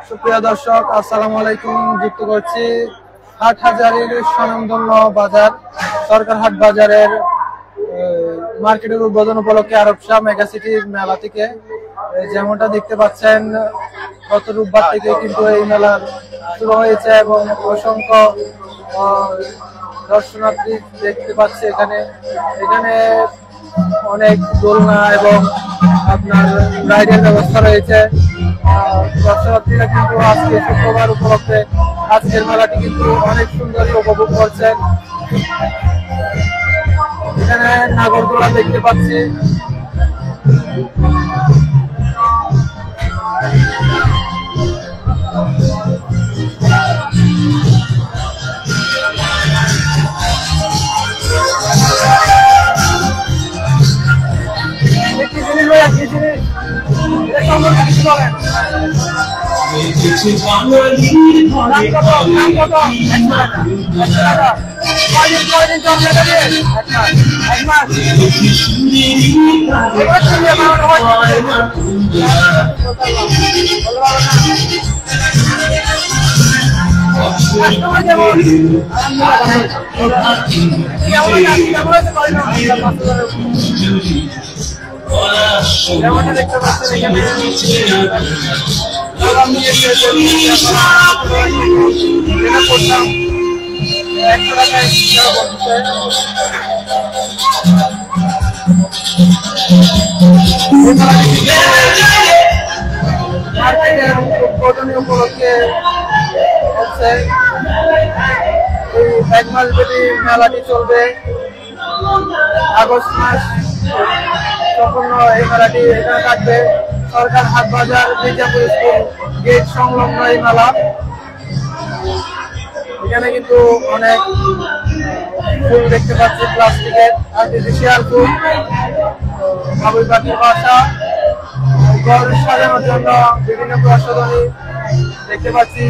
সুপ্রিয় দর্শক, আসসালামু আলাইকুম। যুক্ত করছি হাটহাজারীর স্বনামধন্য বাজার সরকার হাট বাজারের মার্কেটের উদ্বোধন উপলক্ষে আরব শাহ মেগা সিটির মেলা থেকে। যেমনটা দেখতে পাচ্ছেন, গত রোববার থেকে কিন্তু এই মেলা শুরু হয়েছে এবং অসংখ্য দর্শনার্থী দেখতে পাচ্ছি এখানে অনেক দোলনা এবং আপনার রাইডের ব্যবস্থা রয়েছে। দর্শনার্থীরা কিন্তু আজকে শুক্রবার উপলক্ষে আজকের মেলাটি কিন্তু অনেক সুন্দর উপভোগ করছেন। এখানে নাগরদোলা দেখতে পাচ্ছি। দেখতে পাচ্ছেন উদ্বোধনী উপলক্ষে হচ্ছে এক মাস ব্যাপী মেলাটি চলবে। আগস্ট মাস সম্পূর্ণ এই মেলাটি এখানে থাকবে। সরকার হাট বাজার মির্জাপুর স্কুল গেট সংলগ্ন এই মেলা। এখানে কিন্তু অনেক ফুল দেখতে পাচ্ছি, প্লাস্টিকের আর্টিফিশিয়াল ফুল, বাবুই পাখির বাসা, ঘর সাজানোর জন্য বিভিন্ন প্রসাধনী দেখতে পাচ্ছি।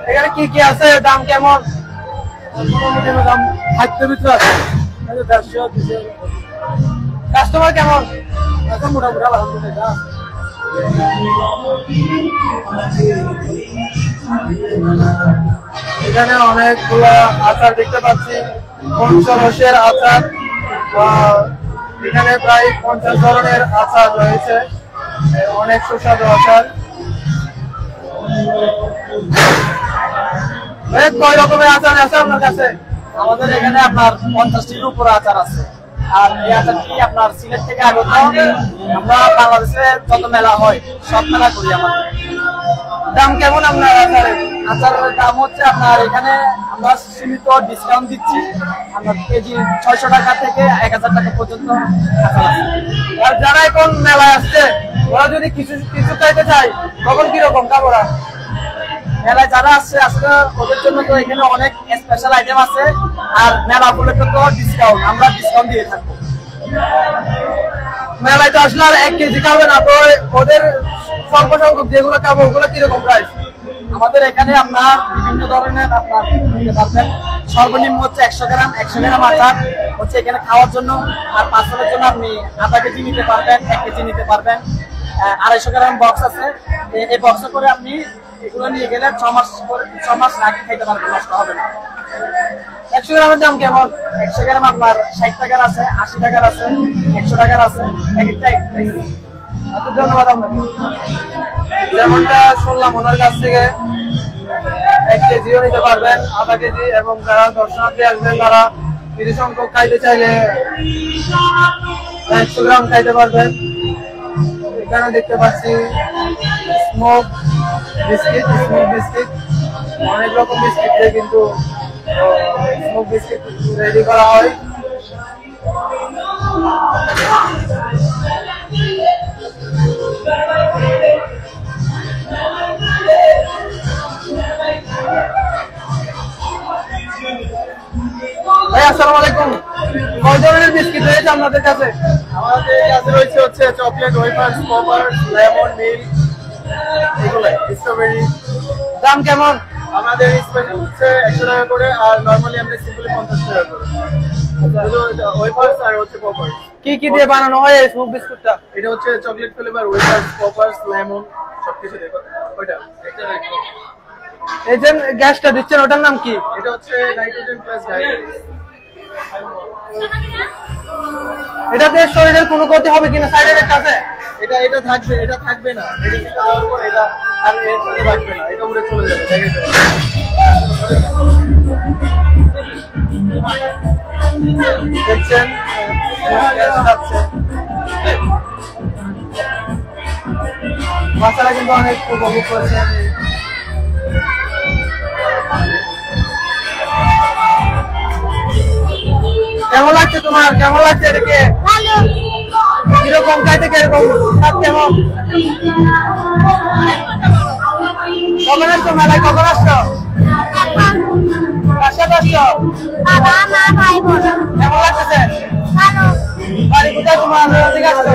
এখানে কি কি আছে, দাম কেমন? দাম খাদ্যের ভিতরে আছে। কাস্টমার কেমন? মোটামুটি আলহামদুলিল্লাহ। এখানে অনেকগুলো আচার দেখতে পাচ্ছি, পঞ্চরসের আচার। এখানে প্রায় 50 ধরনের আচার রয়েছে, অনেক সুস্বাদু আচার। কয় রকমের আচার আছে আপনার কাছে? আমাদের এখানে আপনার 50টির উপরে আচার আছে। আর এই আচারটি আপনার সিলেট থেকে আগত। আমরা বাংলাদেশে যত মেলা হয় সব মেলা করি। আমাদের দাম কেমন আপনার আচারের? আচারের দাম হচ্ছে আপনার এখানে আমরা সীমিত ডিসকাউন্ট দিচ্ছি। আমরা কেজি 600 টাকা থেকে 1000 টাকা পর্যন্ত আচার আছে। আর যারা এখন মেলায় আসছে ওরা যদি কিছু চাইতে চায় তখন কিরকম কাপড়া? মেলায় যারা আসছে আসলে ওদের জন্য তো এখানে অনেক স্পেশাল আইটেম আছে। আর মেলা উপলক্ষে তো আমরা ডিসকাউন্ট দিয়ে থাকবো। মেলায় তো আসলে আর 1 কেজি খাবে না, তো ওদের স্বল্প সংখ্যক যেগুলো খাবো ওগুলো কিরকম প্রাইস? আমাদের এখানে আপনার বিভিন্ন ধরনের আপনার নিতে পারবেন। সর্বনিম্ন হচ্ছে 100 গ্রাম আচার হচ্ছে এখানে খাওয়ার জন্য। আর পার্সেলের জন্য আপনি আধা কেজি নিতে পারবেন, 1 কেজি নিতে পারবেন। 250 গ্রাম বক্স আছে। এই বক্সে করে আপনি এগুলো নিয়ে গেলে 6 মাস রাখি খাইতে পারবেন, নষ্ট হবে না। 100 গ্রামের দাম কেমন? 100 গ্রাম আপনার 60 টাকার আছে, 80 টাকার আছে, 100 টাকার আছে। ধন্যবাদ আপনাকে। যেমনটা শুনলাম ওনার কাছ থেকে 1 কেজিও নিতে পারবেন, আধা কেজি, এবং যারা দর্শনার্থী আসবেন তারা কিছু সংখ্যক খাইতে চাইলে 100 গ্রাম খাইতে পারবেন। এখানে দেখতে পাচ্ছি স্মোক বিস্কিট, অনেক রকম বিস্কিট দিয়ে কিন্তু স্মোক বিস্কিট রেডি করা হয়। ভাই আসসালামু আলাইকুম। কয় ধরনের বিস্কিট রয়েছে আপনাদের কাছে? আমাদের কাছে রয়েছে হচ্ছে chocolate, wafers, popper, lemon, milk, এগুলো স্ট্রবেরি। দাম কেমন? আমাদের স্পেশাল হচ্ছে 100 টাকা করে, আর নরমালি আমরা সিম্পলি 50 টাকা করে। ওয়েফার্স আর হচ্ছে পপার্স। কি কি দিয়ে বানানো হয় এই স্মোক বিস্কুটটা? এটা হচ্ছে chocolate flavour, wafers, papa's, lemon সবকিছু দিয়ে ওইটা এটা এই যে গ্যাসটা দিচ্ছেন ওটার নাম কি? এটা হচ্ছে নাইট্রোজেন প্লাস ডাইরেক্ট। এটাতে শরীরের কোনো ক্ষতি হবে কিনা, সাইড এফেক্ট আছে? এটা থাকবে, এটা থাকবে না, এটা থেকে দেওয়ার পর এটা আর এর সাথে থাকবে না, এটা উড়ে চলে যাবে, দেখে যাবে। দেখছেন গ্যাস খাচ্ছে। বাচ্চারা কিন্তু অনেক উপভোগ করছেন। কেমন লাগছে তোমার, কেমন লাগছে এটাকে? কিরকম খাইতে, কিরকম স্বাদ, কেমন? কখন আসছো মেলায়, কখন আসছো? কার সাথে আসছো? কেমন লাগতেছে? বাড়ি কোথায় তোমার, ঠিক আসছো?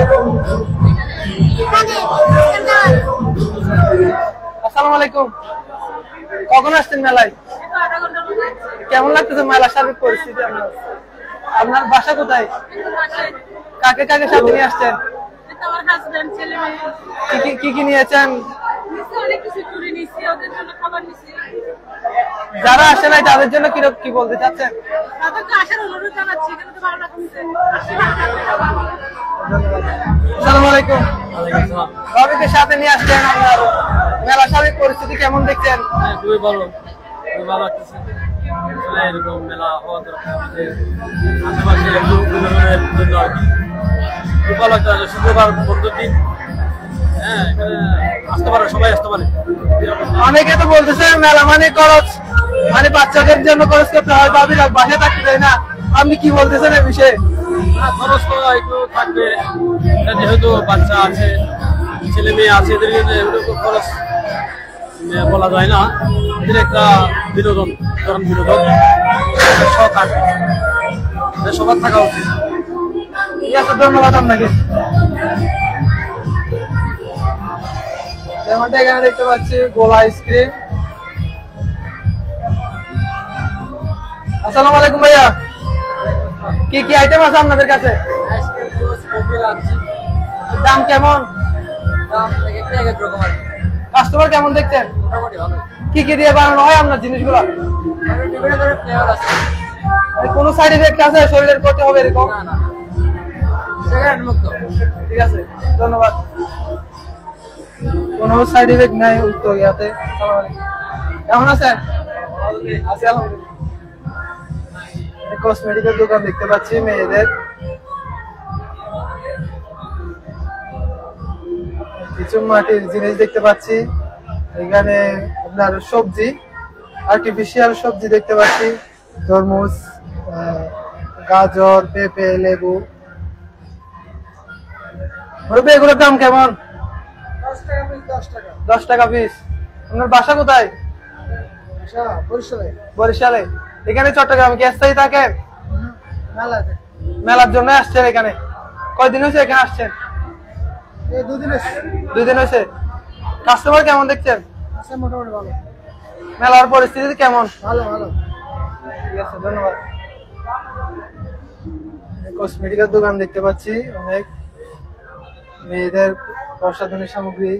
আসসালামু আলাইকুম। কখন আসছেন মেলায়? কেমন লাগতেছে মেলার সার্বিক পরিস্থিতি? আপনার বাসা কোথায়? কাকে কাকে সাথে নিয়ে আসছেন? কি কি নিয়েছেন? যারা আসে নাই তাদের জন্য কি বলতে চাচ্ছেন? আসসালামু আলাইকুম। সবাইকে সাথে নিয়ে আসছেন, আপনার মেলা সার্বিক পরিস্থিতি কেমন দেখছেন? খুবই ভালো, খুবই ভালো লাগতেছে। এরকম মেলা হওয়া দরকার আমাদের আশেপাশে বিনোদনের জন্য আর কি। খুব ভালো লাগছে, শুক্রবার বন্ধুর দিন। হ্যাঁ, আসতে পারে, সবাই আসতে পারে। অনেকে তো বলতেছে মেলা মানে খরচ, মানে বাচ্চাদের জন্য খরচ করতে হয়, বাবিরা বাসায় থাকতে চায় না। আপনি কি বলতেছেন এই বিষয়ে? খরচ তো একটু থাকবে, যেহেতু বাচ্চা আছে, ছেলে মেয়ে আছে, এদের জন্য এগুলো খরচ বলা যায় না। এদের একটা বিনোদন, ধরুন বিনোদন শখ আর সবার থাকা উচিত। ঠিক আছে, ধন্যবাদ আপনাকে। যেমনটা এখানে দেখতে পাচ্ছি গোলা আইসক্রিম। আসসালামু আলাইকুম ভাইয়া, কি কি আইটেম আছে আপনাদের কাছে? দাম কেমন? কাস্টমার কেমন দেখছেন? কি কি দিয়ে বানানো হয় আপনার জিনিসগুলো? কোন সাইড এফেক্ট আছে, শরীরের ক্ষতি হবে এরকম? ঠিক আছে, ধন্যবাদ। কোন সাইড এফেক্ট নাই তো ইয়াতে। কেমন আছেন? আছি আলহামদুলিল্লাহ। কসমেটিকের দোকান দেখতে পাচ্ছি মেয়েদের। কিছু মাটির জিনিস দেখতে পাচ্ছি। এখানে আপনার সবজি, আর্টিফিশিয়াল সবজি দেখতে পাচ্ছি, তরমুজ, গাজর, পেঁপে, লেবু। এগুলোর দাম কেমন? 10 টাকা পিস। আপনার বাসা কোথায়? বরিশালে। এখানে চট্টগ্রামে কি স্থায়ী থাকেন? মেলার জন্য আসছেন এখানে? কয়দিন হয়েছে এখানে আসছেন? 2 দিন হয়েছে। কাস্টমার কেমন দেখছেন? মোটামুটি ভালো। মেলার পরিস্থিতি কেমন? ভালো ভালো। ঠিক আছে, ধন্যবাদ। কসমেটিকের দোকান দেখতে পাচ্ছি, অনেক মেয়েদের প্রসাধনী সামগ্রী,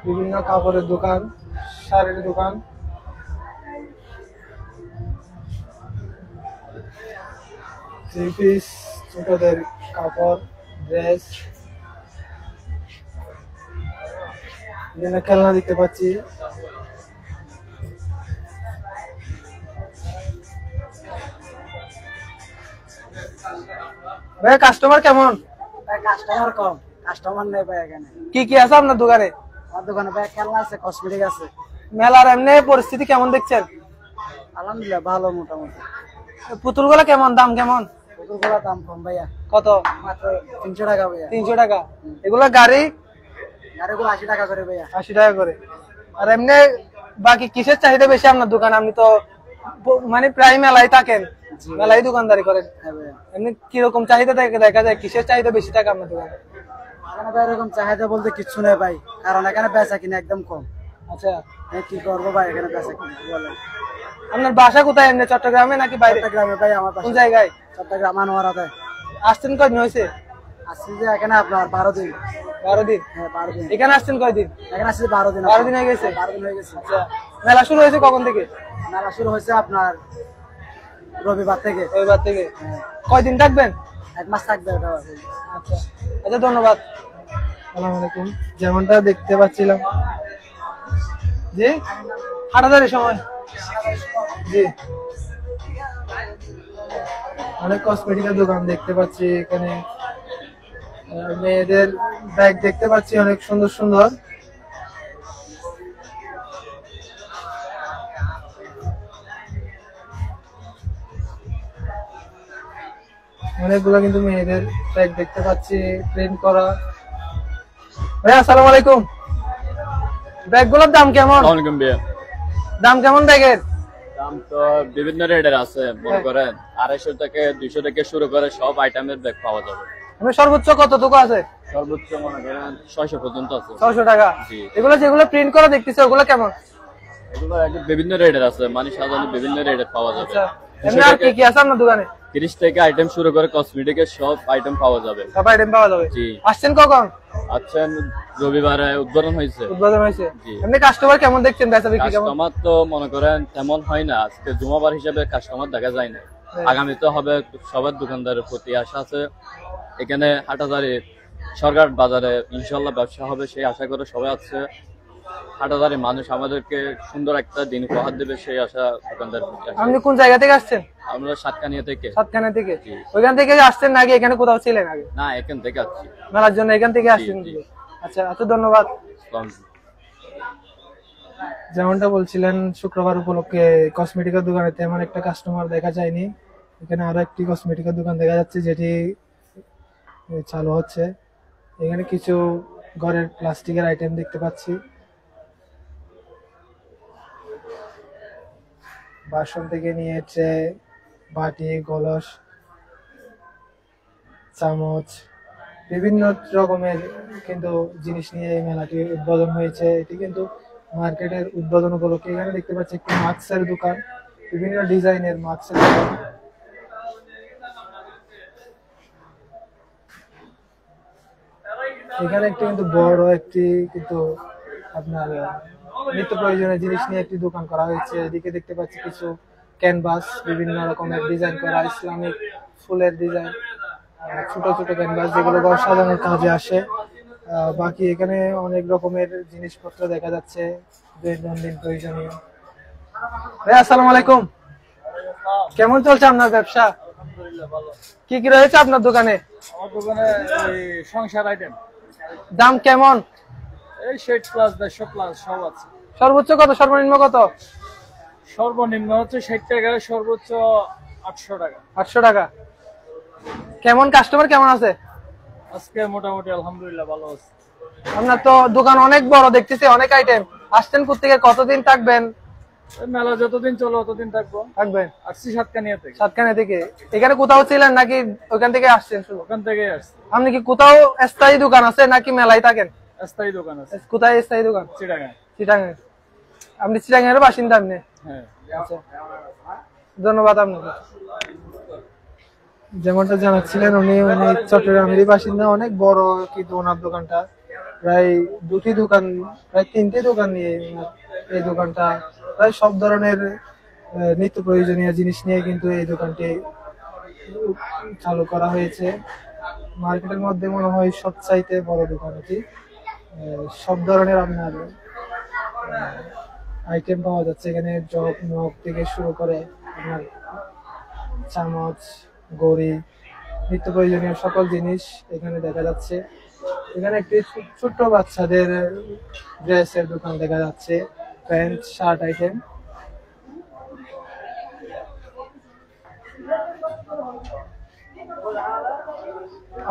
বিভিন্ন কাপড়ের দোকান, শাড়ির দোকান। থ্রি পিস, ছোটদের কাপড়, ড্রেস, বিভিন্ন খেলনা দেখতে পাচ্ছি। ভাই কাস্টমার কেমন? কাস্টমার কম, কাস্টমার নেই ভাই এখানে। কি কি আছে আপনার দোকানে? আমার দোকানে ভাই খেলনা আছে, কসমেটিক আছে। মেলার এমনি পরিস্থিতি কেমন দেখছেন? আলহামদুলিল্লাহ ভালো মোটামুটি। পুতুলগুলা কেমন, দাম কেমন? পুতুলগুলোর দাম কম ভাইয়া। কত? মাত্র 300 টাকা ভাইয়া। 300 টাকা। এগুলা গাড়িগুলো 80 টাকা করে ভাইয়া। 80 টাকা করে। আর এমনি বাকি কিসের চাহিদা বেশি আপনার দোকানে? আপনি তো মানে প্রায় মেলায় থাকেন, মেলায় দোকানদারি করেন। হ্যাঁ ভাইয়া। এমনি কিরকম চাহিদা দেখা যায়, কিসের চাহিদা বেশি থাকে আপনার দোকানে? এখানে ভাই এরকম চাহিদা বলতে কিচ্ছু নেই ভাই, কারণ এখানে বেচা কিনা একদম কম। আচ্ছা, কি করবো ভাই, এখানে বেচা কিনা বলেন। আপনার বাসা কোথায়? এমনি চট্টগ্রামে নাকি বাইরে? চট্টগ্রামে ভাই আমার কোন জায়গায়? চট্টগ্রাম আনোয়ারাতে। আসছেন কয়দিন হয়েছে? আসছি যে এখানে আপনার 12 দিন। 12 দিন? হ্যাঁ 12 দিন। এখানে আসছেন কয়দিন? এখানে আসছি 12 দিন। 12 দিন হয়ে গেছে? 12 দিন হয়ে গেছে। আচ্ছা, মেলা শুরু হয়েছে কখন থেকে? মেলা শুরু হয়েছে আপনার রবিবার থেকে। রবিবার থেকে। কয়দিন থাকবেন? 1 মাস থাকবে এটা। আচ্ছা আচ্ছা, ধন্যবাদ। আসসালামু আলাইকুম। যেমনটা দেখতে পাচ্ছিলাম জি, হাটাদারের সময় জি অনেক কসমেটিকের দোকান দেখতে পাচ্ছি এখানে। মেয়েদের ব্যাগ দেখতে পাচ্ছি অনেক সুন্দর সুন্দর। অনেকগুলো কিন্তু মেয়েদের ব্যাগ দেখতে পাচ্ছি প্রিন্ট করা। ভাই আসসালামু আলাইকুম। ব্যাগগুলোর দাম কেমন? দাম কেমন ব্যাগের? দাম তো বিভিন্ন রেটের আছে, মনে করেন 250 থেকে 200 থেকে শুরু করে সব আইটেমের ব্যাগ পাওয়া যাবে। মানে সর্বোচ্চ কতটুকু আছে? সর্বোচ্চ মনে করেন 600 পর্যন্ত আছে। 600 টাকা? জি। এগুলো যেগুলো প্রিন্ট করা দেখতেছি ওগুলো কেমন? এগুলো বিভিন্ন রেটের আছে, মানে সাধারণ বিভিন্ন রেটের পাওয়া যাবে। আচ্ছা, এমনি আর কি কি আছে আপনার দোকানে? 30 থেকে আইটেম শুরু করে কসমেটিকের সব আইটেম পাওয়া যাবে। সব আইটেম পাওয়া যাবে? জি। আসছেন কখন? আচ্ছা, রবিবারে উদ্বোধন হয়েছে। উদ্বোধন হয়েছে? জি। এমনি কাস্টমার কেমন দেখছেন? বেচা বিক্রি কেমন? কাস্টমার তো মনে করেন তেমন হয় না, আজকে জুমাবার হিসেবে কাস্টমার দেখা যায় না। আগামীতে হবে, সবার দোকানদারের প্রতি আশা আছে। এখানে হাটাজারি সরকার বাজারে ইনশাল্লাহ ব্যবসা হবে সেই আশা করে সবাই আছে। হাটাজারি মানুষ আমাদেরকে সুন্দর একটা দিন উপহার দেবে সেই আশা দোকানদার। আপনি কোন জায়গা থেকে আসছেন? আমরা সাতকানিয়া থেকে। সাতখানা থেকে? জি। ওইখান থেকে আসছেন নাকি এখানে কোথাও ছিলেন আগে? না, এখান থেকে আসছি। মেলার জন্য এখান থেকে আসছেন? জি। আচ্ছা আচ্ছা, ধন্যবাদ। আসসালামু আলাইকুম। যেমনটা বলছিলেন শুক্রবার উপলক্ষে কসমেটিকের দোকানে তেমন একটা কাস্টমার দেখা যায়নি। এখানে আরো একটি কসমেটিকের দোকান দেখা যাচ্ছে যেটি চালু হচ্ছে। এখানে কিছু ঘরের প্লাস্টিকের আইটেম দেখতে পাচ্ছি। বাসন থেকে নিয়ে ট্রে, বাটি, কলস, চামচ, বিভিন্ন রকমের কিন্তু জিনিস নিয়ে এই মেলাটি উদ্বোধন হয়েছে। এটি কিন্তু মার্কেটের উদ্বোধন উপলক্ষে। এখানে দেখতে পাচ্ছি একটি মাস্কের দোকান, বিভিন্ন ডিজাইনের মাস্কের দোকান। এখানে একটি কিন্তু বড় একটি কিন্তু আপনার নিত্য প্রয়োজনীয় জিনিস নিয়ে একটি দোকান করা হয়েছে। এদিকে দেখতে পাচ্ছি কিছু ক্যানভাস, বিভিন্ন রকমের ডিজাইন করা, ইসলামিক ফুলের ডিজাইন, ছোট ছোট ক্যানভাস যেগুলো ঘর সাজানোর কাজে আসে। বাকি এখানে অনেক রকমের জিনিসপত্র দেখা যাচ্ছে দৈনন্দিন প্রয়োজনীয়। ভাই আসসালামু আলাইকুম। কেমন চলছে আপনার ব্যবসা? কি কি রয়েছে আপনার দোকানে? আমার দোকানে এই সংসার আইটেম, দাম কেমন? এই শেড প্লাস 150 প্লাস সব আছে। সর্বোচ্চ কত, সর্বনিম্ন কত? সর্বনিম্ন হচ্ছে 60 টাকা, সর্বোচ্চ 800 টাকা। 800 টাকা। কেমন কাস্টমার কেমন আছে আজকে? মোটামুটি আলহামদুলিল্লাহ ভালো আছে। আপনার তো দোকান অনেক বড় দেখতেছি, অনেক আইটেম। আসছেন কোথেকে, কতদিন থাকবেন? এই মেলা যতদিন চলে ততদিন থাকবো। থাকবেন? আসছি সাতকানিয়া থেকে। সাতখানা থেকে? এখানে কোথাও ছিলেন নাকি ওখান থেকে আসছেন শুধু? ওখান থেকে আসছি। আপনি কি কোথাও স্থায়ী দোকান আছে নাকি মেলায় থাকেন? স্থায়ী দোকান আছে কোথায় স্থায়ী দোকান? চিটাগাং। চিটাগাং? আপনি চিটাগাং এর বাসিন্দা? আপনি? হ্যাঁ। আচ্ছা, ধন্যবাদ আপনাকে। যেমনটা জানাচ্ছিলেন উনি চট্টগ্রামেরই বাসিন্দা। অনেক বড় কিন্তু ওনার দোকানটা, প্রায় দুটি দোকান, প্রায় 3টে দোকান নিয়ে এই দোকানটা। প্রায় সব ধরনের নিত্য প্রয়োজনীয় জিনিস নিয়ে কিন্তু এই দোকানটি চালু করা হয়েছে। মার্কেটের মধ্যে মনে হয় সবচাইতে বড় দোকান এটি। সব ধরনের আপনার আইটেম পাওয়া যাচ্ছে এখানে, জগ মগ থেকে শুরু করে আপনার চামচ, গড়ি, নিত্য প্রয়োজনীয় সকল জিনিস এখানে দেখা যাচ্ছে। এখানে একটি ছোট্ট বাচ্চাদের ড্রেসের দোকান দেখা যাচ্ছে, প্যান্ট শার্ট আইটেম।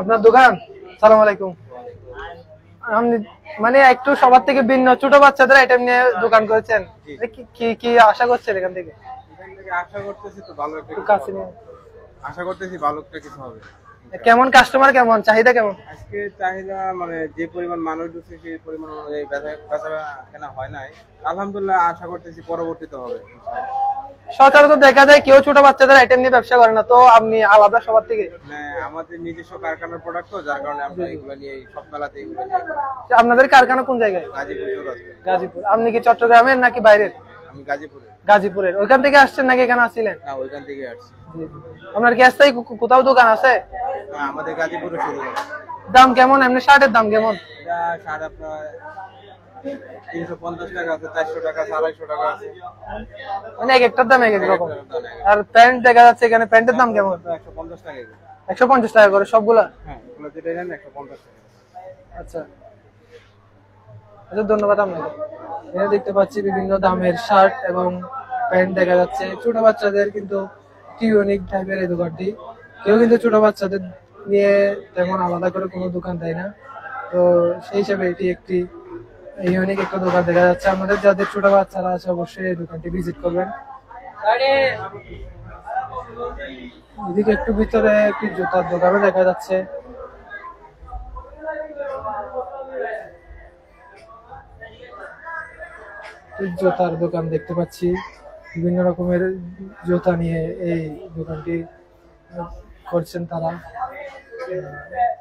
আপনার দোকান? সালাম আলাইকুম। আপনি মানে একটু সবার থেকে ভিন্ন ছোট বাচ্চাদের আইটেম নিয়ে দোকান করেছেন, কি কি আশা করছেন এখান থেকে? আশা করতেছি তো ভালো একটা একটু কাছে নিয়ে। আশা করতেছি ভালো একটা কিছু হবে। কেমন কাস্টমার, কেমন চাহিদা কেমন? আজকে চাহিদা মানে যে পরিমাণ মানুষ ঢুকছে সেই পরিমাণ অনুযায়ী বেচা কেনা হয় নাই। আলহামদুলিল্লাহ আশা করতেছি পরবর্তীতে হবে। সরকার তো দেখা যায় কেউ ছোট বাচ্চাদের আইটেম নিয়ে ব্যবসা করে না, তো আপনি আলাদা সবার থেকে? মানে আমাদের নিজস্ব কারখানার প্রোডাক্ট তো, যার কারণে আমরা এগুলো নিয়ে সব মেলাতে এগুলো নিয়ে আপনাদের কারখানা কোন জায়গায়? গাজীপুর চৌরাস্তা। গাজীপুর। আপনি কি চট্টগ্রামের নাকি বাইরের? আমি গাজীপুরে। গাজীপুরের। ওইখান থেকে আসছেন নাকি এখানে আসছিলেন? না, ওইখান থেকে আসছি। আপনার কি স্থায়ী কোথাও দোকান আছে? না, আমাদের গাজীপুরে শুরু করে। দাম কেমন? এমনি শার্টের দাম কেমন? এটা শার্ট আপনার 350 টাকা আছে, 400 টাকা আছে, 250 টাকা আছে। মানে এক একটার দাম এক এক রকম। আর প্যান্ট দেখা যাচ্ছে এখানে, প্যান্টের দাম কেমন? 150 টাকা এগুলো। 150 টাকা করে সবগুলা? হ্যাঁ, এগুলো যেটা নেন 150 টাকা। আচ্ছা আচ্ছা, ধন্যবাদ আপনাকে। এখানে দেখতে পাচ্ছি বিভিন্ন দামের শার্ট এবং প্যান্ট দেখা যাচ্ছে। ছোট বাচ্চাদের কিন্তু ইউনিক টাইপের এই দোকানটি। কেউ কিন্তু ছোট বাচ্চাদের নিয়ে তেমন আলাদা করে কোনো দোকান দেয় না, তো সেই হিসাবে এটি একটি ইউনিক একটা দোকান দেখা যাচ্ছে। আমাদের যাদের ছোট বাচ্চারা আছে অবশ্যই এই দোকানটি ভিজিট করবেন। এদিকে একটু ভিতরে একটি জুতার দোকানও দেখা যাচ্ছে। জুতার দোকান দেখতে পাচ্ছি, বিভিন্ন রকমের জুতা নিয়ে এই দোকানটি করছেন তারা।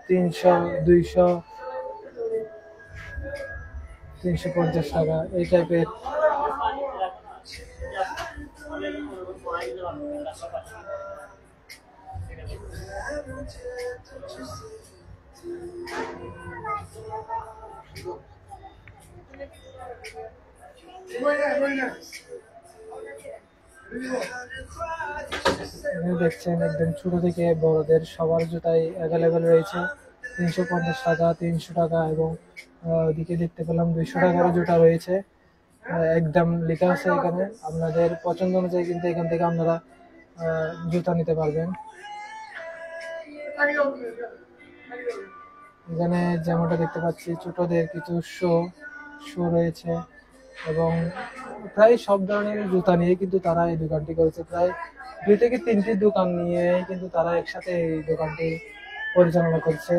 300, 200, 350 টাকা এই টাইপের। দেখছেন একদম ছোট থেকে বড়দের সবার জুতাই অ্যাভেলেবেল রয়েছে। 350 টাকা, 300 টাকা এবং ওদিকে দেখতে পেলাম 200 টাকারও জুতা রয়েছে। একদম লেখা আছে এখানে। আপনাদের পছন্দ অনুযায়ী কিন্তু এখান থেকে আপনারা জুতা নিতে পারবেন। এখানে যেমনটা দেখতে পাচ্ছি ছোটদের কিছু শো রয়েছে এবং প্রায় সব ধরনের জুতা নিয়ে কিন্তু তারা এই দোকানটি করেছে। প্রায় 2 থেকে 3টি দোকান নিয়ে কিন্তু তারা একসাথে এই দোকানটি পরিচালনা করছে।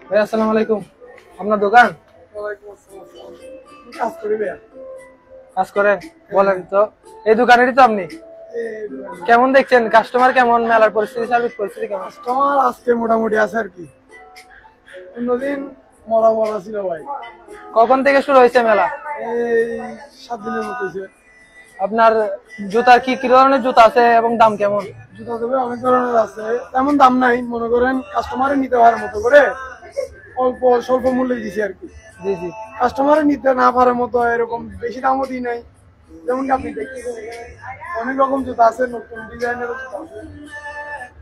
ভাই আসসালামু আলাইকুম। আপনার দোকান? কাজ করেন? বলেন তো, এই দোকানেরই তো আপনি? কেমন দেখছেন কাস্টমার কেমন, মেলার পরিস্থিতি, সার্ভিস পরিস্থিতি কেমন? কাস্টমার আজকে মোটামুটি আছে আর কি, অন্যদিন মরা ছিল ভাই। কখন থেকে শুরু হয়েছে মেলা? এই 7 দিনের মতো হয়েছে। আপনার জুতার কি কি ধরনের জুতা আছে এবং দাম কেমন? জুতা দেবে অনেক ধরনের আছে, তেমন দাম নাই, মনে করেন কাস্টমারে নিতে পারার মতো করে অল্প স্বল্প মূল্যে দিছি আর কি। জি জি। কাস্টমারে নিতে না পারার মতো এরকম বেশি দামও দিই নাই। যেমন কি আপনি দেখতেছেন এখানে অনেক রকম জুতা আছে, নতুন ডিজাইনের জুতা আছে,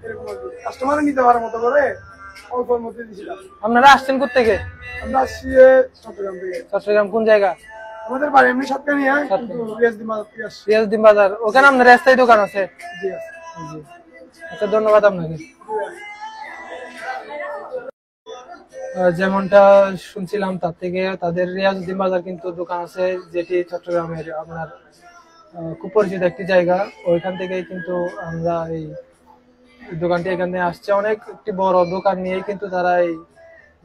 এরকম কাস্টমারে নিতে পারার মতো করে অল্পের মধ্যে দিয়েছিলাম। আপনারা আসছেন কোথেকে? আমরা আসছি চট্টগ্রাম থেকে। চট্টগ্রাম কোন জায়গা? আমাদের বাড়ি এমনি সাতকানিয়া, কিন্তু রিয়াজউদ্দিন বাজার থেকে আসছি। রিয়াজউদ্দিন বাজার, ওখানে আপনার স্থায়ী দোকান আছে? জি আছে। জি। আচ্ছা, ধন্যবাদ আপনাকে। যেমনটা শুনছিলাম তার থেকে তাদের রিয়াজউদ্দিন বাজার কিন্তু দোকান আছে, যেটি চট্টগ্রামের আপনার খুব পরিচিত একটি জায়গা। ওইখান থেকেই কিন্তু আমরা এই দোকানটি এখানে আসছে। অনেক একটি বড় দোকান নিয়ে কিন্তু তারা এই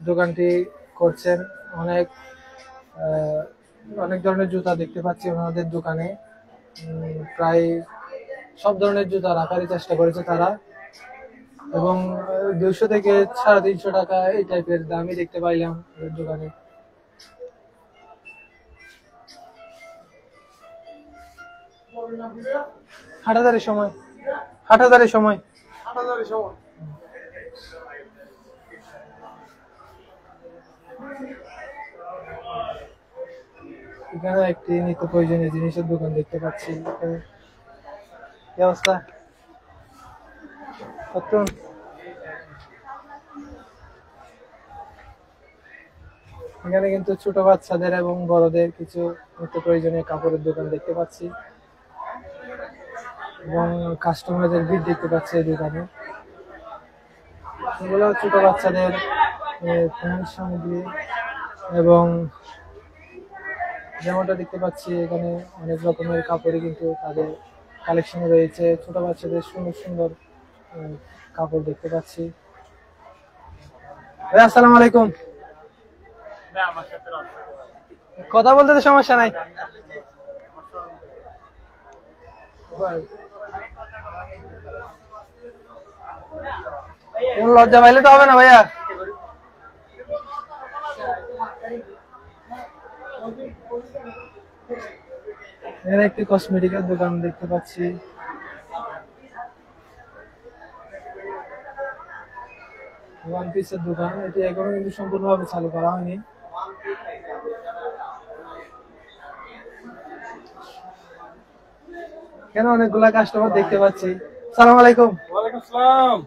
দোকানটি করছেন। অনেক ধরনের জুতা দেখতে পাচ্ছি ওনাদের দোকানে। প্রায় সব ধরনের জুতা রাখারই চেষ্টা করেছে তারা এবং 200 থেকে 350 টাকা এই টাইপের দামই দেখতে পাইলাম দোকানে। হাটাজারির সময় এখানে একটি নিত্য প্রয়োজনীয় জিনিসের দোকান দেখতে পাচ্ছি। কি অবস্থা? এখানে কিন্তু ছোট বাচ্চাদের এবং বড়দের কিছু নিত্য প্রয়োজনীয় কাপড়ের দোকান দেখতে পাচ্ছি এবং কাস্টমারদের ভিড় দেখতে পাচ্ছি এই দোকানে। এগুলো ছোট বাচ্চাদের প্যান্ট সামগ্রী এবং যেমনটা দেখতে পাচ্ছি এখানে অনেক রকমের কাপড়ই কিন্তু তাদের কালেকশনে রয়েছে। ছোট বাচ্চাদের সুন্দর সুন্দর কাপড় দেখতে পাচ্ছি। আসসালামু আলাইকুম। কথা বলতে তো সমস্যা নাই। লজ্জা পাইলে তো হবে না ভাইয়া। এখানে একটি কসমেটিকের দোকান দেখতে পাচ্ছি। ওয়ান পিসের দোকান, এটি এখনো কিন্তু সম্পূর্ণভাবে চালু করা হয়নি। কেন অনেকগুলা কাস্টমার দেখতে পাচ্ছি। সালাম আলাইকুম। ওয়ালাইকুম আসসালাম।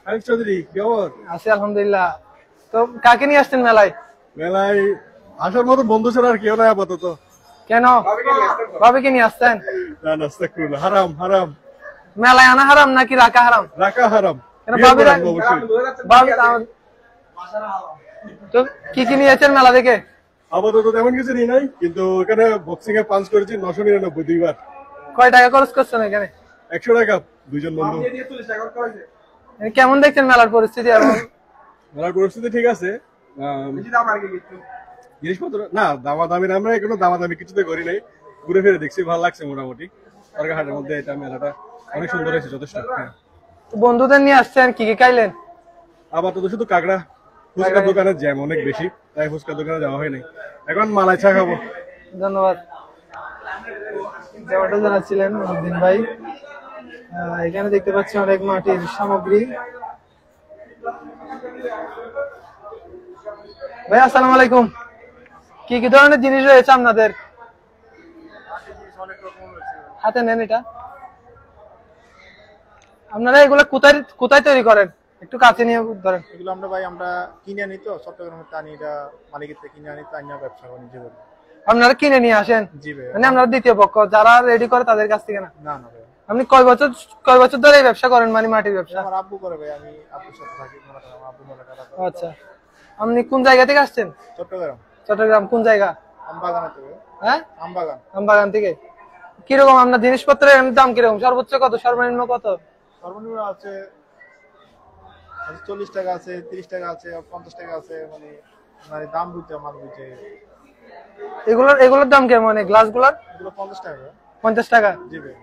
আরিফ চৌধুরী কেমন আছি আলহামদুলিল্লাহ। তো কাকে নিয়ে আসছেন মেলায়? মেলায় আসার মতো বন্ধু ছাড়া আর কেউ নাই আপাতত। কেন ভাবিকে নিয়ে আসছেন? না নাস্তা করুন, হারাম হারাম। মেলায় আনা হারাম নাকি রাখা হারাম? রাখা হারাম। কেন ভাবি তো কি কি নিয়েছেন মেলা থেকে? আপাতত তেমন কিছু নিয়ে নাই, কিন্তু এখানে বক্সিং এ পাঞ্চ করেছি 999 দুইবার। কয় টাকা খরচ করছেন এখানে? 100 টাকা দুইজন বন্ধু। কেমন দেখছেন মেলার পরিস্থিতি? এখন মেলার পরিস্থিতি ঠিক আছে। জিনিসপত্র না দামাদামি, আমরা এখনো দামাদামি কিছুতে করি নাই, ঘুরে ফিরে দেখছি, ভালো লাগছে মোটামুটি। সরকারহাটের মধ্যে এটা মেলাটা অনেক সুন্দর হয়েছে, যথেষ্ট। বন্ধুদের নিয়ে আসছেন, কি কি খাইলেন? আপাতত শুধু কাকড়া। ফুচকার দোকানে জ্যাম অনেক বেশি, তাই ফুচকার দোকানে যাওয়া হয় নাই। এখন মালাই চা খাবো। ধন্যবাদ। যেমনটা জানাচ্ছিলেন উদ্দিন ভাই, এখানে দেখতে পাচ্ছি অনেক মাটির সামগ্রী। ভাই আসসালামু আলাইকুম। কি কি ধরনের জিনিস রয়েছে আপনাদের হাতে? নেন এটা। আপনারা এগুলো কোথায় কোথায় তৈরি করেন? একটু কাছে নিয়ে ধরেন। এগুলো আমরা কিনে আনি, তো চট্টগ্রামের আনি, এটা মালিকের থেকে কিনে আনি, তাই না ব্যবসা করি নিজে। আপনারা কিনে নিয়ে আসেন? জি ভাই। মানে আপনারা দ্বিতীয় পক্ষ যারা রেডি করে তাদের কাছ থেকে না? না না ভাই। আপনি কয় বছর ধরে এই ব্যবসা করেন, মানে মাটির ব্যবসা? আমার আব্বু করে ভাই, আমি আব্বুর সাথে থাকি। আমার আব্বু মেলা টাকা। আচ্ছা, আপনি কোন জায়গা থেকে আসছেন? চট্টগ্রাম। চট্টগ্রাম কোন জায়গা? আমবাগান থেকে। হ্যাঁ, আমবাগান। আমবাগান থেকে। কিরকম আপনার জিনিসপত্রের দাম কিরকম? সর্বোচ্চ কত, সর্বনিম্ন কত? সর্বনিম্ন আছে 40 টাকা আছে, 30 টাকা আছে, 50 টাকা আছে, মানে দাম বুঝতে মাল বুঝতে। এগুলোর দাম কেমন? গ্লাস গুলার? এগুলো 50 টাকা। 50 টাকা? জি ভাই।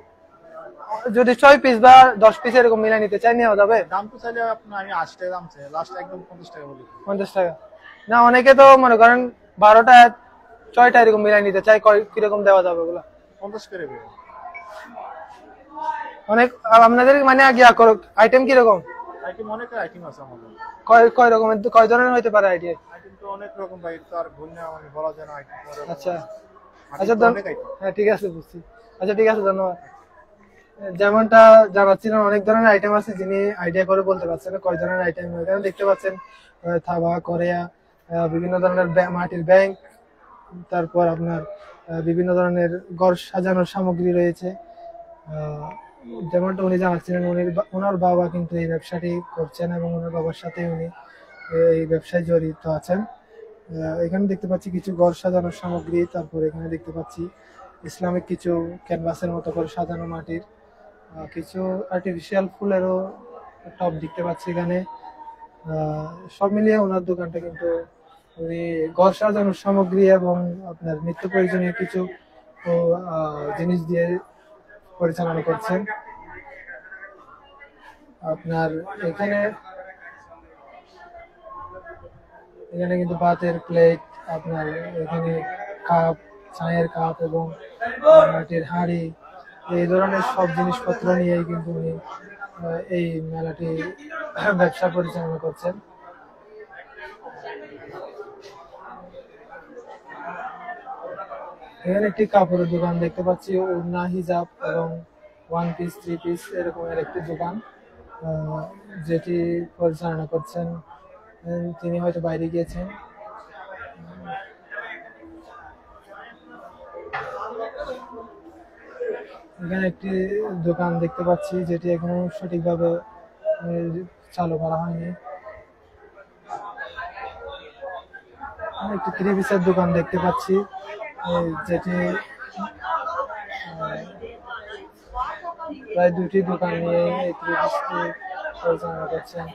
যদি 6 পিস বা 10 পিস এরকম মিলাই নিতে চাই, নেওয়া যাবে? দাম তো চাইলে আপনার আমি 80 টাকা দাম চাই, লাস্ট একদম 50 টাকা বলি। 50 টাকা না, অনেকে তো মনে করেন 12টা 6টা এরকম মিলাই নিতে চাই, কিরকম দেওয়া যাবে ওগুলা? 50 করে ভাই। অনেক আপনাদের মানে আইটেম কিরকম? আইটেম অনেক আইটেম আছে আমাদের। কয় রকমের, কয় ধরনের হইতে পারে আইটেম? আইটেম তো অনেক রকম ভাই, তো আর ভুল না মানে বলা যায় না আইটেম। আচ্ছা আচ্ছা, হ্যাঁ ঠিক আছে, বুঝছি। আচ্ছা ঠিক আছে, ধন্যবাদ। যেমনটা জানাচ্ছিলেন অনেক ধরনের আইটেম আছে, যিনি আইডিয়া করে বলতে পারছেন না কয় ধরনের আইটেম। এখানে দেখতে পাচ্ছেন থাবা, করেয়া, বিভিন্ন ধরনের মাটির ব্যাংক, তারপর আপনার বিভিন্ন ধরনের ঘর সাজানোর সামগ্রী রয়েছে। যেমনটা উনি জানাচ্ছিলেন, ওনার বাবা কিন্তু এই ব্যবসাটি করছেন এবং ওনার বাবার সাথে উনি এই ব্যবসায় জড়িত আছেন। এখানে দেখতে পাচ্ছি কিছু ঘর সাজানোর সামগ্রী, তারপর এখানে দেখতে পাচ্ছি ইসলামিক কিছু ক্যানভাসের মতো করে সাজানো মাটির কিছু আর্টিফিশিয়াল ফুলেরও টব দেখতে পাচ্ছি এখানে। সব মিলিয়ে ওনার দোকানটা কিন্তু উনি ঘর সাজানোর সামগ্রী এবং আপনার নিত্য প্রয়োজনীয় কিছু জিনিস দিয়ে পরিচালনা করছেন। আপনার এখানে কিন্তু ভাতের প্লেট, আপনার এখানে কাপ, চায়ের কাপ এবং মাটির হাঁড়ি, এই ধরনের সব জিনিসপত্র নিয়েই কিন্তু উনি এই মেলাটি ব্যবসা পরিচালনা করছেন। এখানে একটি কাপড়ের দোকান দেখতে পাচ্ছি, ওড়না, হিজাব এবং 1 পিস 3 পিস এরকমের একটি দোকান, যেটি পরিচালনা করছেন তিনি হয়তো বাইরে গিয়েছেন। এখানে একটি দোকান দেখতে পাচ্ছি যেটি এখনো সঠিকভাবে চালু করা হয়নি। একটি 3 পিসের দোকান দেখতে পাচ্ছি, যেটি প্রায় 2টি দোকান নিয়ে এই 3 পিসটি পরিচালনা করছেন।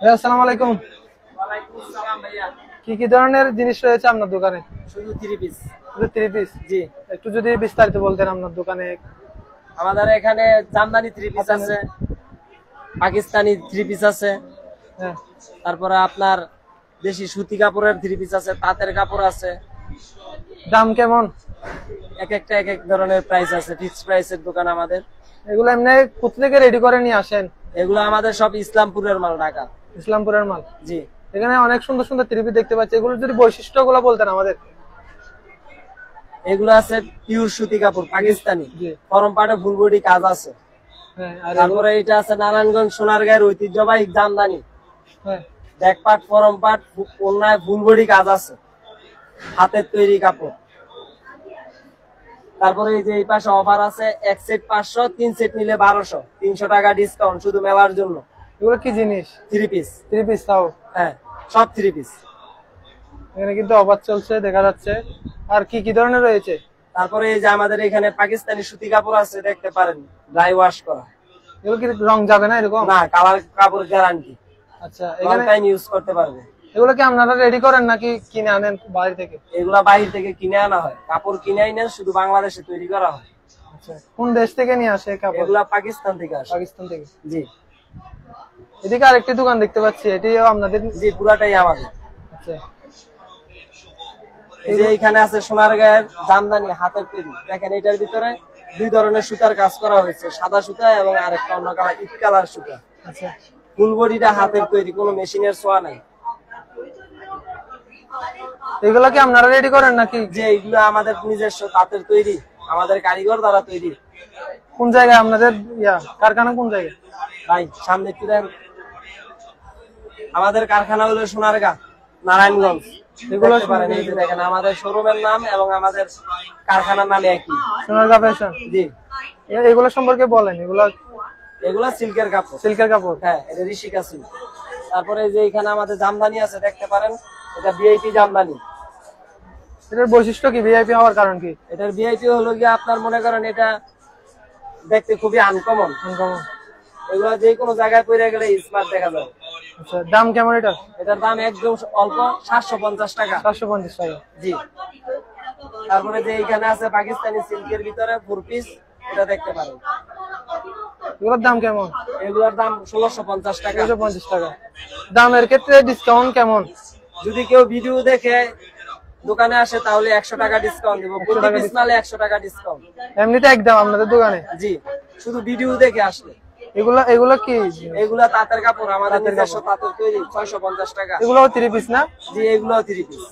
ভাইয়া আসসালামু আলাইকুম। ওয়ালাইকুম আসসালাম ভাইয়া। কি কি ধরনের জিনিস রয়েছে আপনার দোকানে? শুধু 3 পিস। শুধু 3 পিস? জি। একটু যদি বিস্তারিত বলতেন আপনার দোকানে। আমাদের এখানে জামদানি 3 পিস আছে, পাকিস্তানি 3 পিস আছে, হ্যাঁ। তারপরে আপনার দেশি সুতি কাপড়ের 3 পিস আছে, তাঁতের কাপড় আছে। দাম কেমন? এক একটা এক এক ধরনের প্রাইস আছে, ফিক্সড প্রাইসের দোকান আমাদের। এগুলো এমনি কোথা থেকে রেডি করে নিয়ে আসেন? এগুলো আমাদের সব ইসলামপুরের মাল, ঢাকা। ইসলামপুরের মাল? জি। এখানে অনেক সুন্দর সুন্দর 3 পিস দেখতে পাচ্ছি, এগুলোর যদি বৈশিষ্ট্যগুলো বলতেন আমাদের। এগুলো আছে পিওর সুতি কাপড় পাকিস্তানি, জি। ফরম পাটে ফুল বডি কাজ আছে। হ্যাঁ। আর তারপরে এটা আছে নারায়ণগঞ্জ সোনারগাঁয়ের ঐতিহ্যবাহী জামদানি, হ্যাঁ। ব্যাক পাট ফরম পাট ওড়নায় ফুল বডি কাজ আছে, হাতের তৈরি কাপড়। তারপরে এই যে এই পাশে অফার আছে, এক সেট 500, 3 সেট নিলে 1200, 300 টাকা ডিসকাউন্ট শুধু মেলার জন্য। এগুলো কি জিনিস? 3 পিস। 3 পিস তাও? হ্যাঁ, সব 3 পিস। এখানে কিন্তু অফার চলছে দেখা যাচ্ছে। আর কি কি ধরনের রয়েছে? তারপরে এই যে আমাদের এখানে পাকিস্তানি সুতি কাপড় আছে, দেখতে পারেন, ড্রাই ওয়াশ করা। এগুলো কি রং যাবে না এরকম? না, কালার কাপড় গ্যারান্টি, আচ্ছা। লং এখানে টাইম ইউজ করতে পারবে। এগুলো কি আপনারা রেডি করেন নাকি কিনে আনেন বাইরে থেকে? এগুলা বাইরে থেকে কিনে আনা হয়, কাপড় কিনে আনেন, শুধু বাংলাদেশে তৈরি করা হয়। আচ্ছা। কোন দেশ থেকে নিয়ে আসে কাপড়? এগুলা পাকিস্তান থেকে আসে। পাকিস্তান থেকে? জি। এদিকে আরেকটি দোকান দেখতে পাচ্ছি, এটিও আপনাদের? জি, পুরাটাই আমাদের। আচ্ছা। এই যে এখানে আছে সোনারগাঁয়ের জামদানি হাতের তৈরি, দেখেন এটার ভিতরে 2 ধরনের সুতার কাজ করা হয়েছে, সাদা সুতা এবং আরেকটা অন্য কালার, ইট কালার সুতা। আচ্ছা। ফুল বডিটা হাতের তৈরি, কোনো মেশিনের ছোঁয়া নাই। এগুলো কি আপনারা রেডি করেন নাকি? যে এগুলো আমাদের নিজস্ব তাঁতের তৈরি, আমাদের কারিগর দ্বারা তৈরি। কোন জায়গায় আপনাদের কারখানা কোন জায়গায়? ভাই সামনে একটু দেন। আমাদের কারখানা হলো সোনারগাঁ, নারায়ণগঞ্জ। এগুলো পারেন, এই যে দেখেন আমাদের শোরুমের নাম এবং আমাদের কারখানার নাম একই, সোনারগাঁ ফ্যাশন। জি। এগুলো সম্পর্কে বলেন। এগুলা সিল্কের কাপড়। সিল্কের কাপড়? হ্যাঁ, এটা ঋষিকা সিল্ক। তারপরে এই যে এখানে আমাদের জামদানি আছে, দেখতে পারেন, এটা ভিআইপি জামদানি। এটার বৈশিষ্ট্য কি? ভিআইপি হওয়ার কারণ কি? এটার ভিআইপি হলো গিয়ে আপনার মনে করেন এটা দেখতে খুবই আনকমন। এগুলো যে কোনো জায়গায় পরে গেলে স্মার্ট দেখা যায়। আচ্ছা। দাম কেমন এটা? এটার দাম একদম অল্প, 750 টাকা। 750 টাকা? জি। তারপরে যে এখানে আছে পাকিস্তানি সিল্কের ভিতরে 4 পিস, এটা দেখতে পারেন। এগুলোর দাম কেমন? এগুলোর দাম 1650 টাকা। 1650 টাকা। দামের ক্ষেত্রে ডিসকাউন্ট কেমন? যদি কেউ ভিডিও দেখে দোকানে আসে তাহলে 100 টাকা ডিসকাউন্ট দিব, প্রতি পিস মালে 100 টাকা ডিসকাউন্ট। এমনিতে একদম আপনাদের দোকানে? জি, শুধু ভিডিও দেখে আসলে। এগুলো কি? এগুলা তাঁতের কাপড়, আমাদের নিজস্ব তাঁতের তৈরি, 650 টাকা। এগুলোও 3 পিস না? জি, এগুলো 3 পিস।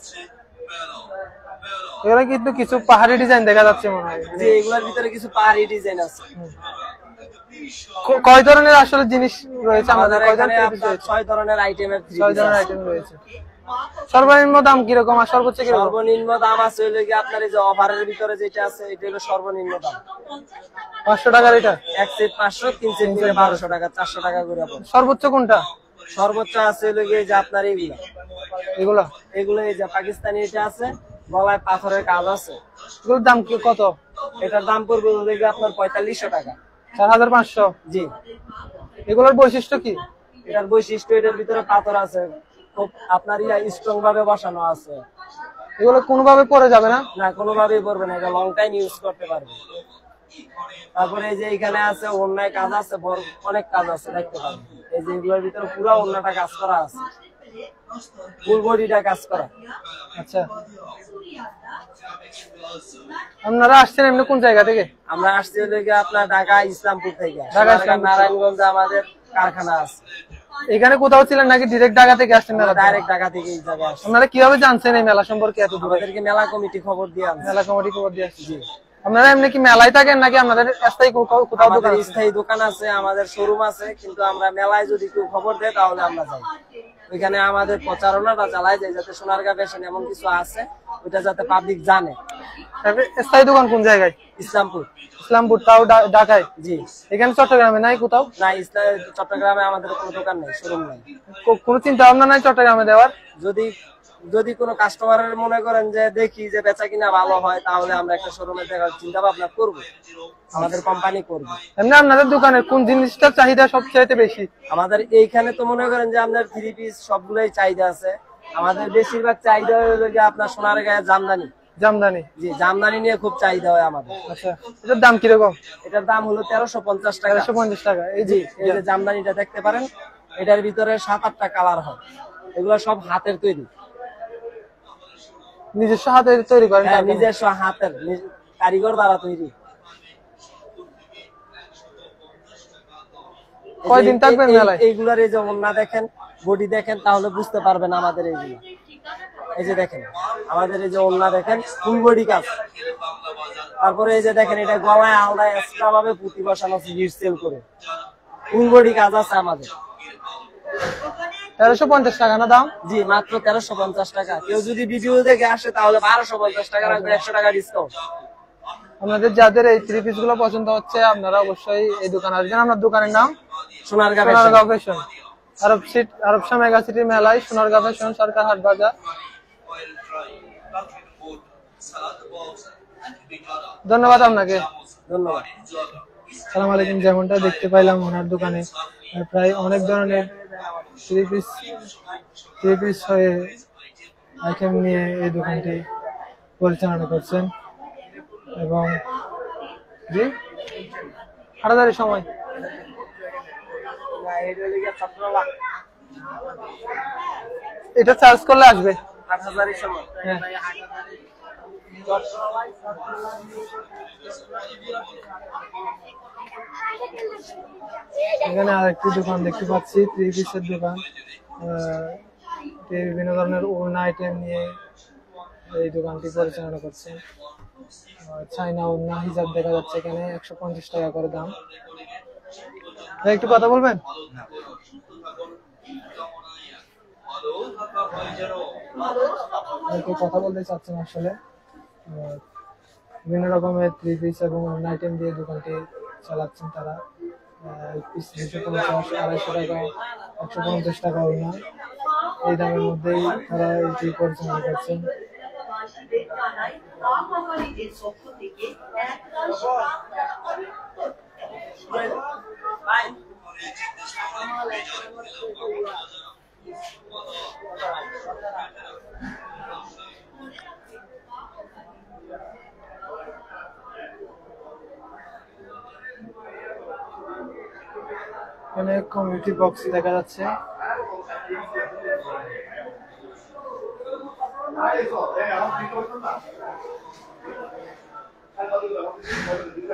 এগুলো কিন্তু কিছু পাহাড়ি ডিজাইন দেখা যাচ্ছে মনে হয়। জি, এগুলোর ভিতরে কিছু পাহাড়ি ডিজাইন আছে। কয় ধরনের আসলে জিনিস রয়েছে আমাদের আমাদের? এখানে আপনার 6 ধরনের আইটেমের 3 6 পিস ধরনের আছে। আইটেম রয়েছে। সর্বনিম্ন দাম কিরকম আর সর্বোচ্চ কিরকম? সর্বনিম্ন দাম আছে হলো কি আপনার এই যে অফারের ভিতরে যেটা আছে, এটা হলো সর্বনিম্ন দাম 500 টাকার। এটা এক সেট 500, 3 সেট নিলে 1200 টাকা, 400 টাকা করে পড়ে। সর্বোচ্চ কোনটা? সর্বোচ্চ আছে হলো কি যে আপনার এগুলো এগুলো এই যে পাকিস্তানি এটা আছে, গলায় পাথরের কাজ আছে। এগুলোর দাম কত? এটার দাম পড়বে হলো কি আপনার 4500 টাকা। 4500? জি। এগুলোর বৈশিষ্ট্য কি? এটার বৈশিষ্ট্য, এটার ভিতরে পাথর আছে, খুব আপনার স্ট্রং ভাবে বসানো আছে। এগুলো কোনোভাবে পরে যাবে না? না, কোনোভাবেই পড়বে না, এটা লং টাইম ইউজ করতে পারবে। তারপরে এই যে এখানে আছে ওড়নায় কাজ আছে, বড় অনেক কাজ আছে, দেখতে পাবেন। এই যে এগুলোর ভিতরে পুরো ওড়নাটা কাজ করা আছে, ফুল বডিটা কাজ করা। আচ্ছা। আপনারা আসছেন এমনি কোন জায়গা থেকে? আমরা আসছি হলো কি আপনার ঢাকা ইসলামপুর থেকে। ঢাকা ইসলামপুর। নারায়ণগঞ্জে আমাদের কারখানা আছে। এখানে কোথাও ছিলেন নাকি ডাইরেক্ট ঢাকা থেকে আসছেন? ডাইরেক্ট ঢাকা থেকে এই জায়গায় আসছি। আপনারা কিভাবে জানছেন এই মেলা সম্পর্কে এত দূরে? আমাদেরকে মেলা কমিটি খবর দিয়ে আনছে। মেলা কমিটি খবর দিয়ে আসছে? আপনারা এমনি কি মেলায় থাকেন নাকি আপনাদের স্থায়ী কোথাও দোকান আমাদের আছে? স্থায়ী দোকান আছে, আমাদের শোরুম আছে, কিন্তু আমরা মেলায় যদি কেউ খবর দেয় তাহলে আমরা যাই। ওইখানে আমাদের প্রচারণাটা চালাই যায় যাতে সোনারগাঁ ফ্যাশন এমন কিছু আছে ওইটা যাতে পাবলিক জানে। স্থায়ী দোকান কোন জায়গায়? ইসলামপুর। ইসলামপুর, তাও ঢাকায়? জি। এখানে চট্টগ্রামে নাই কোথাও? না, চট্টগ্রামে আমাদের কোনো দোকান নেই, শোরুম নেই। কোনো চিন্তা ভাবনা নাই চট্টগ্রামে দেওয়ার? যদি যদি কোনো কাস্টমারের মনে করেন যে দেখি যে বেচা কিনা ভালো হয়, তাহলে আমরা একটা শোরুমে দেখার চিন্তা ভাবনা করবো, আমাদের কোম্পানি করবে। এমনি আপনাদের দোকানের কোন জিনিসটার চাহিদা সবচেয়ে বেশি? আমাদের এইখানে তো মনে করেন যে আপনার 3 পিস সবগুলোই চাহিদা আছে। আমাদের বেশিরভাগ চাহিদা হলো যে আপনার সোনারগাঁয়ের জামদানি। জামদানি? জি, জামদানি নিয়ে খুব চাহিদা হয় আমাদের। আচ্ছা, এটার দাম কিরকম? এটার দাম হলো 1350 টাকা। 1350 টাকা। এই যে জামদানিটা দেখতে পারেন, এটার ভিতরে 7-8টা কালার হয়। এগুলো সব হাতের তৈরি, নিজস্ব হাতে তৈরি করেন? হ্যাঁ, নিজস্ব হাতের কারিগর দ্বারা তৈরি। কয়দিন থাকবেন মেলায়? এইগুলার এই যে ওন্না দেখেন, বডি দেখেন, তাহলে বুঝতে পারবেন আমাদের এইগুলো। এই যে দেখেন আমাদের এই যে ওন্না দেখেন, ফুল বডি কাজ। তারপরে এই যে দেখেন, এটা গলায় আলাদা এক্সট্রা ভাবে পুঁতি বসানো আছে, হিট সেল করে ফুল বডি কাজ আছে আমাদের। 1350 টাকা না দাম? জি, মাত্র 1350 টাকা। কেউ যদি ভিডিও দেখে আসে তাহলে 1250 টাকা রাখবে, 100 টাকা ডিসকাউন্ট। আপনাদের যাদের এই 3 পিস গুলো পছন্দ হচ্ছে, আপনারা অবশ্যই এই দোকানে আসবেন। আপনার দোকানের নাম সোনারগাঁ ফ্যাশন, আরব শাহ মেগা সিটি মেলায় সোনারগাঁ ফ্যাশন, সরকার হাট বাজার। ধন্যবাদ আপনাকে। ধন্যবাদ। আসসালামু আলাইকুম। যেমনটা দেখতে পাইলাম ওনার দোকানে প্রায় অনেক ধরনের 3 পিস হয়ে আইটেম নিয়ে এই দোকানটি পরিচালনা করছেন। এবং জি, হাটাদারির সময় এটা চার্জ করলে আসবে। হ্যাঁ, এখানে আরেকটি দোকান দেখতে পাচ্ছি, 3 পিসের দোকান। বিভিন্ন ধরনের ওড়না আইটেম নিয়ে এই দোকানটি পরিচালনা করছে। চাইনা ওড়না হিজাব দেখা যাচ্ছে এখানে, 150 টাকা করে দাম। একটু কথা বলবেন? কথা বলতে চাচ্ছেন আসলে। বিভিন্ন রকমের 3 পিস এবং ওড়না আইটেম দিয়ে দোকানটি চালাচ্ছেন তারা। 250, 250 টাকা, 150 টাকা ওড়না, এই দামের মধ্যেই তারা এটি পরিচালনা করছেন। এখানে কমিউনিটি বক্স দেখা যাচ্ছে।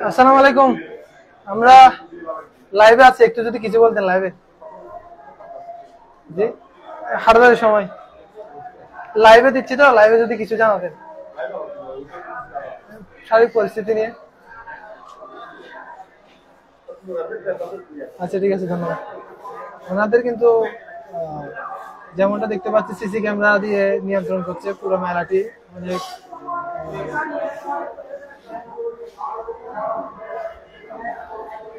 আসসালামু আলাইকুম। আমরা লাইভে আছি, একটু যদি কিছু বলতেন লাইভে। জি, হাটাদারির সময় লাইভে দিচ্ছি তো, লাইভে যদি কিছু জানাতেন শারীরিক পরিস্থিতি নিয়ে। আচ্ছা, ঠিক আছে, ধন্যবাদ। ওনাদের কিন্তু যেমনটা দেখতে পাচ্ছি, সিসি ক্যামেরা দিয়ে নিয়ন্ত্রণ করছে পুরো মেলাটি। অনেক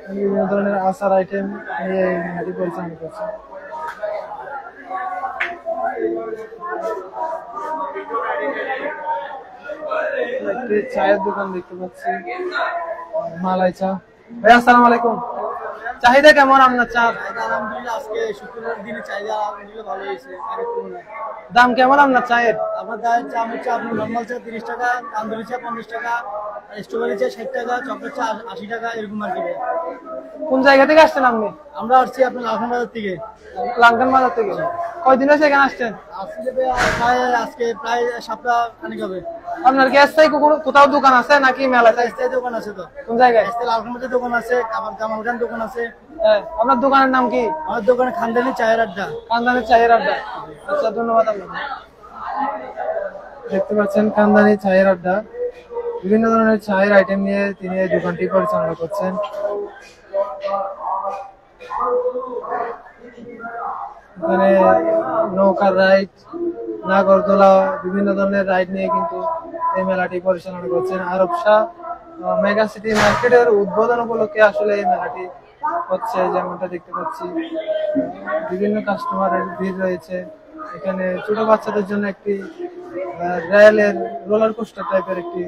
বিভিন্ন ধরনের আচার আইটেম নিয়ে মেলাটি পরিচালনা করছে। একটি চায়ের দোকান দেখতে পাচ্ছি, মালাই চা। ভাই আসসালামু আলাইকুম। চাহিদা কেমন আপনার চা? আলহামদুলিল্লাহ, আজকে শুক্রবার দিনে চাহিদা ভালো হয়েছে। দাম কেমন আপনার চায়ের? আপনার চা হচ্ছে আপনার নর্মাল চা 30 টাকা, তান্দুরি চা 50 টাকা, স্ট্রবেরি চা 60 টাকা, চকলেট চা 80 টাকা, এরকম আর কি। কোন জায়গা থেকে আসছেন আপনি? আমরা আসছি আপনার লালখান বাজার থেকে। লালখান বাজার থেকে কয়দিন হয়েছে এখানে আসছেন? আজকে প্রায় সপ্তাহ খানিক হবে। আপনার কি স্থায়ী কোথাও দোকান আছে নাকি মেলাতে? স্থায়ী দোকান আছে তো। কোন জায়গায়? লালখান বাজার দোকান আছে, আবার জামালখান দোকান আছে। হ্যাঁ, আপনার দোকানের নাম কি? আমার দোকানে খানদানি চায়ের আড্ডা। খানদানি চায়ের আড্ডা। আচ্ছা, ধন্যবাদ আপনাকে। দেখতে পাচ্ছেন খানদানি চায়ের আড্ডা। বিভিন্ন ধরনের চায়ের আইটেম নিয়ে তিনি এই দোকানটি পরিচালনা করছেন। এখানে নৌকার রাইড, নাগরদোলা, বিভিন্ন ধরনের রাইড নিয়ে কিন্তু এই মেলাটি পরিচালনা করছেন। আরব শাহ মেগা সিটি মার্কেটের উদ্বোধন উপলক্ষে আসলে এই মেলাটি হচ্ছে। যেমনটা দেখতে পাচ্ছি, বিভিন্ন কাস্টমারের ভিড় রয়েছে। এখানে ছোট বাচ্চাদের জন্য একটি রেলের রোলার কোস্টার টাইপের একটি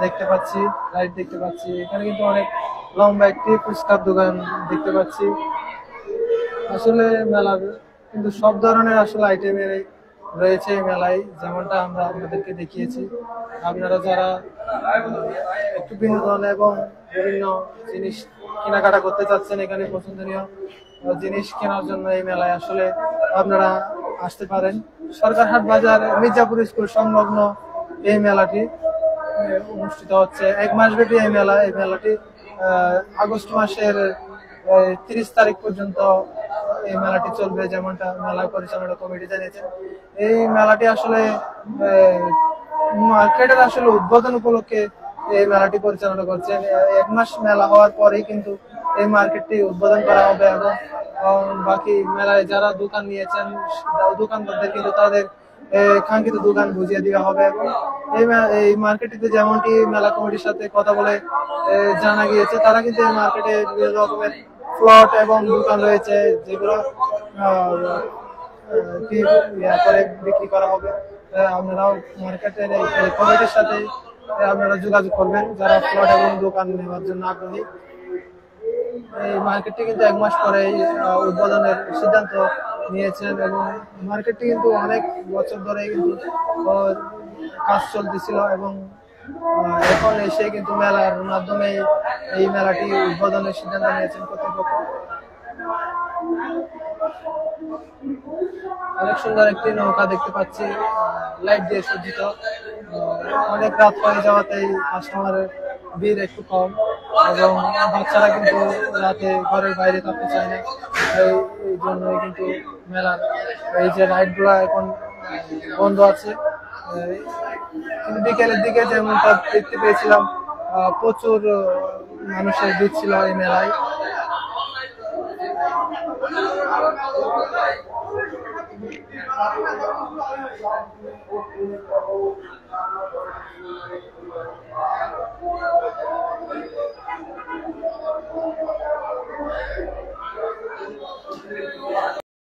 দেখতে পাচ্ছি, রাইড দেখতে পাচ্ছি। এখানে কিন্তু অনেক লম্বা একটি ফুচকার দোকান দেখতে পাচ্ছি। আসলে মেলার কিন্তু সব ধরনের আসলে আইটেমের রয়েছে এই মেলায়, যেমনটা আমরা আপনাদেরকে দেখিয়েছি। আপনারা যারা একটু বিনোদন এবং বিভিন্ন জিনিস কেনাকাটা করতে চাচ্ছেন, এখানে পছন্দনীয় জিনিস কেনার জন্য এই মেলায় আসলে আপনারা আসতে পারেন। সরকারহাট বাজার মির্জাপুর স্কুল সংলগ্ন এই মেলাটি অনুষ্ঠিত হচ্ছে। 1 মাস ব্যাপী এই মেলাটি আগস্ট মাসের 30 তারিখ পর্যন্ত এই মেলাটি চলবে, যেমনটা মেলা পরিচালনা কমিটি জানিয়েছেন। এই মেলাটি আসলে মার্কেটের আসলে উদ্বোধন উপলক্ষে এই মেলাটি পরিচালনা করছেন। 1 মাস মেলা হওয়ার পরেই কিন্তু এই মার্কেটটি উদ্বোধন করা হবে এবং বাকি মেলায় যারা দোকান নিয়েছেন দোকানদারদের কিন্তু তাদের কাঙ্ক্ষিত দোকান বুঝিয়ে দেওয়া হবে। এবং এই মার্কেটটিতে যেমনটি মেলা কমিটির সাথে কথা বলে জানা গিয়েছে, তারা কিন্তু এই মার্কেটে বিভিন্ন রকমের প্লট এবং দোকান রয়েছে যেগুলো করে বিক্রি করা হবে। আপনারাও মার্কেটের এই কমিটির সাথে আপনারা যোগাযোগ করবেন যারা প্লট এবং দোকান নেওয়ার জন্য আগ্রহী। এই মার্কেটটি কিন্তু 1 মাস পরে উদ্বোধনের সিদ্ধান্ত নিয়েছেন এবং মার্কেটটি কিন্তু অনেক বছর ধরে কিন্তু কাজ চলতেছিল এবং এখন এসে কিন্তু মেলার মাধ্যমে এই মেলাটি উদ্বোধনের সিদ্ধান্ত নিয়েছেন কর্তৃপক্ষ। অনেক সুন্দর একটি নৌকা দেখতে পাচ্ছি, লাইট দিয়ে সজ্জিত। অনেক রাত হয়ে যাওয়াতে কাস্টমারের ভিড় একটু কম এবং বাচ্চারা কিন্তু রাতে ঘরের বাইরে থাকতে চায় না, এই জন্যই কিন্তু মেলার এই যে রাইডগুলো এখন বন্ধ আছে। কিন্তু বিকেলের দিকে যেমনটা দেখতে পেয়েছিলাম প্রচুর মানুষের ভিড় ছিল এই মেলায়।